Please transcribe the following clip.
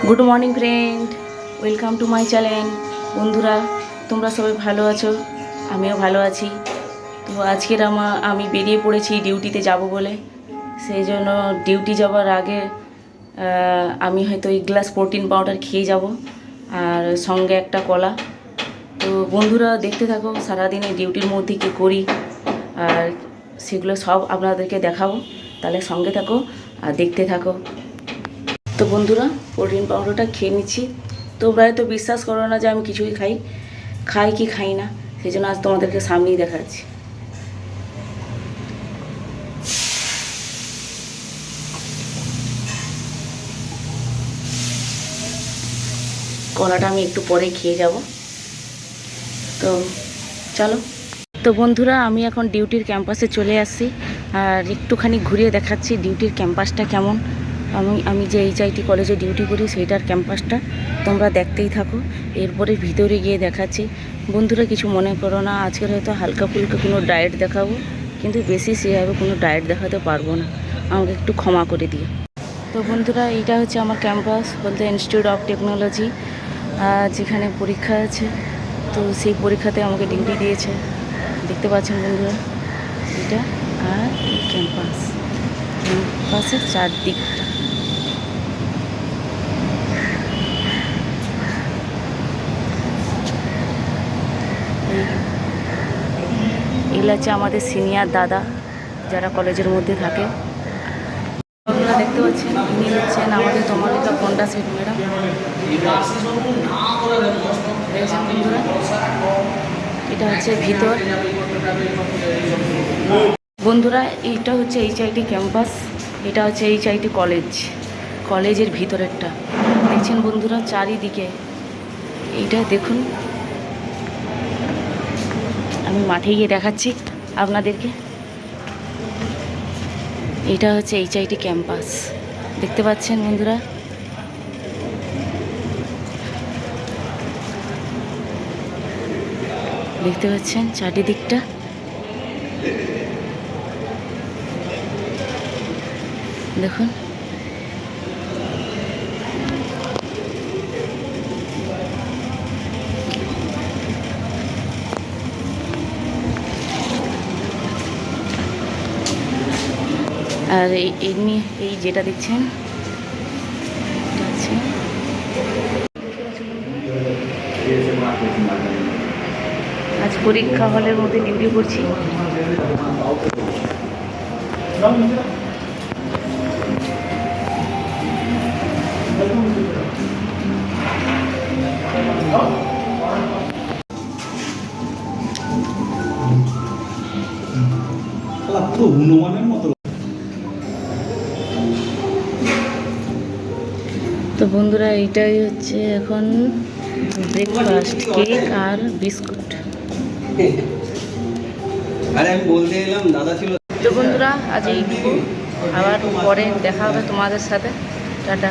Good morning friend, welcome to my channel. বন্ধুরা, তোমরা সবাই ভালো আছো? আমিও ভালো আছি। তো আজকের আমি বেরিয়ে পড়েছি ডিউটিতে যাব বলে। সেই জন্য ডিউটি যাওয়ার আগে আমি হয়তো এক গ্লাস প্রোটিন পাউডার খেয়ে যাব, আর সঙ্গে একটা কলা। তো বন্ধুরা, দেখতে থাকো সারাদিনে ডিউটির মধ্যে কী করি, আর সেগুলো সব আপনাদেরকে দেখাবো। তাহলে সঙ্গে থাকো আর দেখতে থাকো। তো বন্ধুরা, প্রোটিন পাউডারটা খেয়ে নিচ্ছি। তোমরা হয়তো বিশ্বাস করো না যে আমি কিছুই খাই কি খাই না, সেই জন্য আজ তোমাদেরকে সামনেই দেখাচ্ছি। কলাটা আমি একটু পরে খেয়ে যাব। তো চলো। তো বন্ধুরা, আমি এখন ডিউটির ক্যাম্পাসে চলে আসছি, আর একটুখানি ঘুরিয়ে দেখাচ্ছি ডিউটির ক্যাম্পাসটা কেমন। আমি যে এইচআইটি কলেজে ডিউটি করি সেইটার ক্যাম্পাসটা তোমরা দেখতেই থাকো। এরপরে ভিতরে গিয়ে দেখাচ্ছি। বন্ধুরা, কিছু মনে করো না, আজকের হয়তো হালকা ফুলকা কোনো ডায়েট দেখাবো, কিন্তু বেশি সেভাবে কোনো ডায়েট দেখাতে পারবো না, আমাকে একটু ক্ষমা করে দিও। তো বন্ধুরা, এইটা হচ্ছে আমার ক্যাম্পাস, বলতে ইনস্টিটিউট অফ টেকনোলজি, যেখানে পরীক্ষা আছে। তো সেই পরীক্ষাতে আমাকে ডিউটি দিয়েছে, দেখতে পাচ্ছেন বন্ধুরা এটা। আর এই ক্যাম্পাসের চারদিকটা এগুলো হচ্ছে আমাদের সিনিয়র দাদা যারা কলেজের মধ্যে থাকে। আপনারা দেখতে পাচ্ছেন, ইনি হচ্ছেন আমাদের তমালিকা পন্ডা সেট ম্যাডাম। দেখছেন বন্ধুরা, এটা হচ্ছে ভিতর। বন্ধুরা, এইটা হচ্ছে এইচআইটি ক্যাম্পাস, এটা হচ্ছে এইচআইটি কলেজের ভিতরেরটা। দেখছেন বন্ধুরা চারিদিকে, এইটা দেখুন। আমি মাঠে গিয়ে দেখাচ্ছি আপনাদেরকে। এটা হচ্ছে এইচআইটি ক্যাম্পাস, দেখতে পাচ্ছেন বন্ধুরা। দেখতে পাচ্ছেন চারিদিকটা। দেখুন, আর এমনি এই যেটা দেখছেন আজ পরীক্ষা হলের মধ্যে ডিউটি করছি। তো বন্ধুরা, এইটাই হচ্ছে এখন ব্রেকফাস্ট, কেক আর বিস্কুট। আমি বলতে এলাম দাদা ছিল। তো বন্ধুরা, আজ এইটুকু, আবার পরে দেখা হবে তোমাদের সাথে। টাটা।